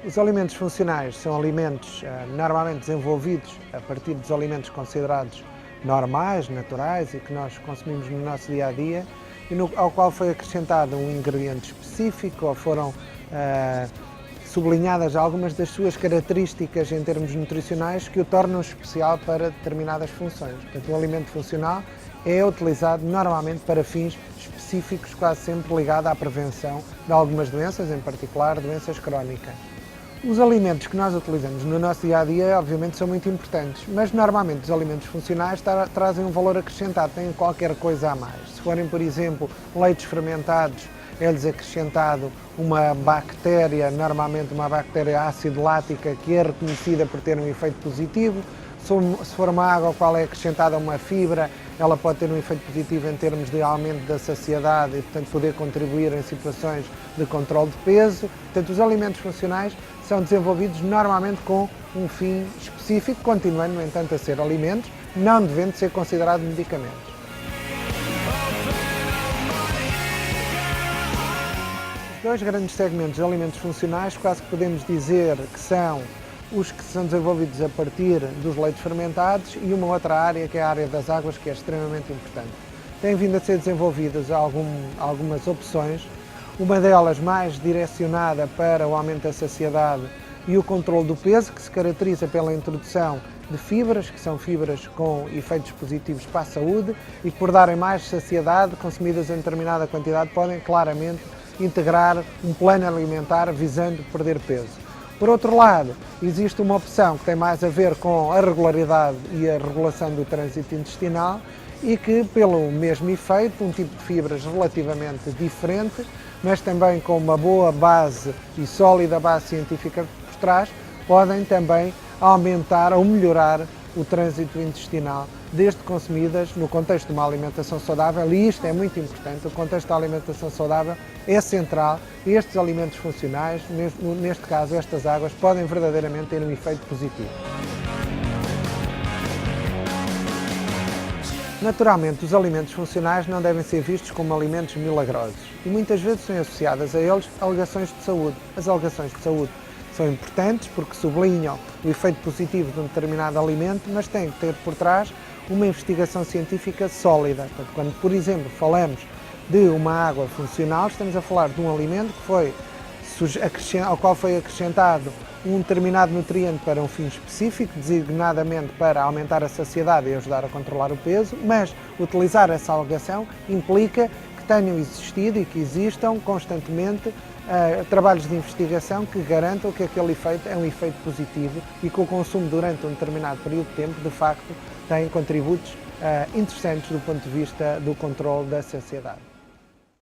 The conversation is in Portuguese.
Os alimentos funcionais são alimentos normalmente desenvolvidos a partir dos alimentos considerados normais, naturais e que nós consumimos no nosso dia a dia e ao qual foi acrescentado um ingrediente específico ou foram sublinhadas algumas das suas características em termos nutricionais que o tornam especial para determinadas funções. Portanto, o alimento funcional é utilizado normalmente para fins específicos, quase sempre ligado à prevenção de algumas doenças, em particular doenças crónicas. Os alimentos que nós utilizamos no nosso dia-a-dia, obviamente, são muito importantes, mas normalmente os alimentos funcionais trazem um valor acrescentado, têm qualquer coisa a mais. Se forem, por exemplo, leites fermentados, é-lhes acrescentado uma bactéria, normalmente uma bactéria ácido lática, que é reconhecida por ter um efeito positivo. Se for uma água ao qual é acrescentada uma fibra, ela pode ter um efeito positivo em termos de aumento da saciedade e, portanto, poder contribuir em situações de controle de peso. Portanto, os alimentos funcionais são desenvolvidos normalmente com um fim específico, continuando, no entanto, a ser alimentos, não devendo ser considerados medicamentos. Os dois grandes segmentos de alimentos funcionais quase que podemos dizer que são os que são desenvolvidos a partir dos leites fermentados e uma outra área, que é a área das águas, que é extremamente importante. Têm vindo a ser desenvolvidas algumas opções, uma delas mais direcionada para o aumento da saciedade e o controle do peso, que se caracteriza pela introdução de fibras, que são fibras com efeitos positivos para a saúde e que, por darem mais saciedade, consumidas em determinada quantidade, podem claramente integrar um plano alimentar visando perder peso. Por outro lado, existe uma opção que tem mais a ver com a regularidade e a regulação do trânsito intestinal e que, pelo mesmo efeito, um tipo de fibras relativamente diferente, mas também com uma boa base e sólida base científica por trás, podem também aumentar ou melhorar o trânsito intestinal, desde consumidas no contexto de uma alimentação saudável, e isto é muito importante, o contexto da alimentação saudável é central, e estes alimentos funcionais, neste caso estas águas, podem verdadeiramente ter um efeito positivo. Naturalmente, os alimentos funcionais não devem ser vistos como alimentos milagrosos e muitas vezes são associadas a eles alegações de saúde. As alegações de saúde são importantes porque sublinham o efeito positivo de um determinado alimento, mas têm que ter por trás uma investigação científica sólida. Portanto, quando, por exemplo, falamos de uma água funcional, estamos a falar de um alimento ao qual foi acrescentado um determinado nutriente para um fim específico, designadamente para aumentar a saciedade e ajudar a controlar o peso, mas utilizar essa alegação implica que tenham existido e que existam constantemente trabalhos de investigação que garantam que aquele efeito é um efeito positivo e que o consumo durante um determinado período de tempo, de facto, tem contributos interessantes do ponto de vista do controle da saciedade.